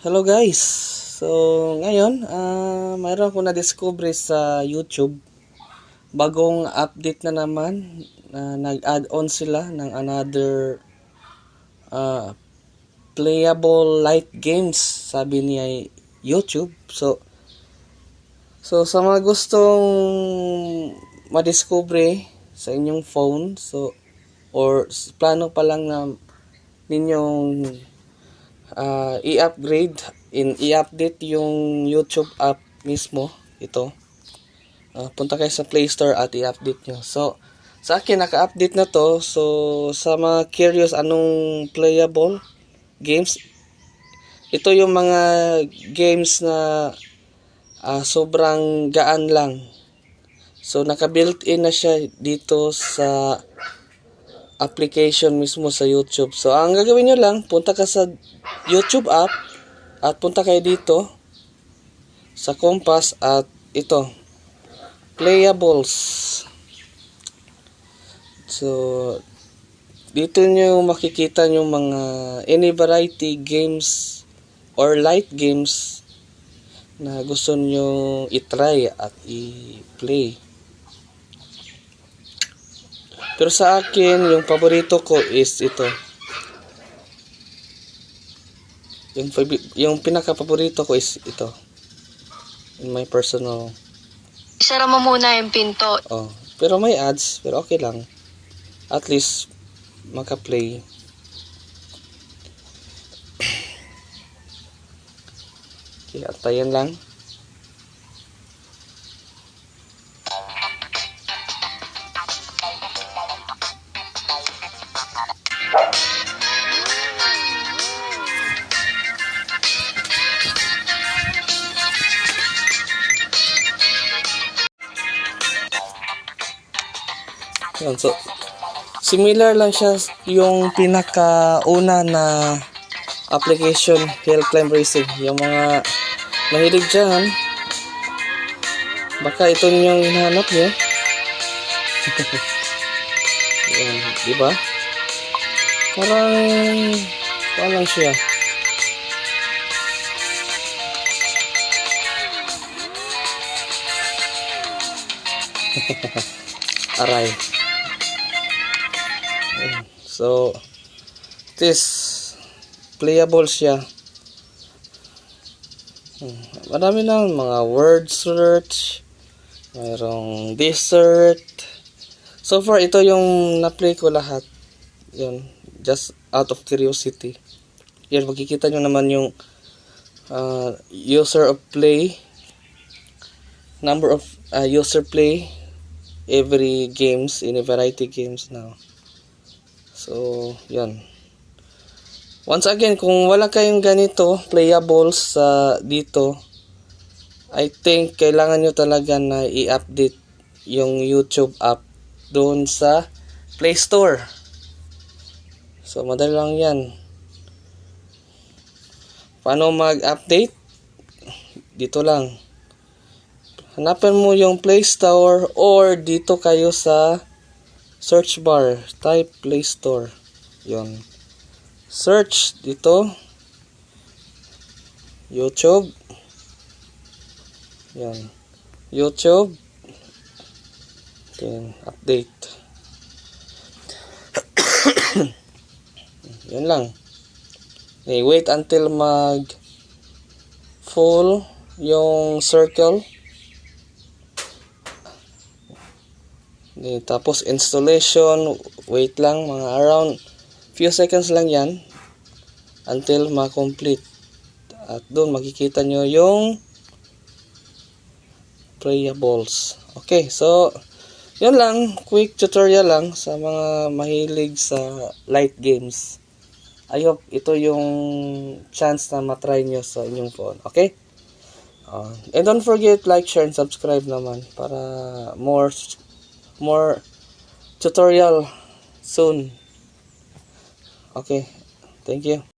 Hello guys! So, ngayon, mayroon ako na-discover sa YouTube. Bagong update na naman. Nag-add-on sila ng another playable light games, sabi niya YouTube. So sa mga gustong madiscover sa inyong phone, or plano pa lang na ninyong i-update yung YouTube app mismo, ito. Punta kayo sa Play Store at i-update nyo. So, sa akin, naka-update na to. So, sa mga curious anong playable games, ito yung mga games na sobrang gaan lang. So, naka-built-in na siya dito sa application mismo sa YouTube. So, ang gagawin nyo lang, punta ka sa YouTube app at punta kayo dito sa Compass at ito, Playables. So, dito nyo makikita yung mga any variety games or light games na gusto nyo i-try at i-play. Pero sa akin, yung paborito ko is ito. Yung pinaka-paborito ko is ito. In my personal. Isara mo muna yung pinto. Pero may ads, pero okay lang. At least, maka-play. Okay, antayin lang. So, similar lang siya yung pinakauna na application, Hill Climb Racing. Yung mga mahilig dyan, baka ito yung hinahanap nyo. Yan, diba? Parang lang siya. Aray. So, this playable siya. Marami na mga word search, mayroong dessert. So far, ito yung na-play ko lahat. Yun, just out of curiosity. Yan, makikita nyo naman yung user of play, number of user play every games in a variety games now. So, yan. Once again, kung wala kayong ganito, playables dito, I think kailangan nyo talaga na i-update yung YouTube app doon sa Play Store. So, madali lang yan. Paano mag-update? Dito lang. Hanapin mo yung Play Store or dito kayo sa search bar, type Play Store. Yon. Search dito. YouTube. Yan. YouTube. Then update. Yan lang. Okay, wait until mag full yung circle. Tapos installation, wait lang, mga around few seconds lang yan until ma-complete. At doon makikita nyo yung playables. Okay, so yun lang, quick tutorial lang sa mga mahilig sa light games. I hope ito yung chance na matry nyo sa inyong phone. Okay? And don't forget, like, share, and subscribe naman para more tutorial soon. Okay, thank you.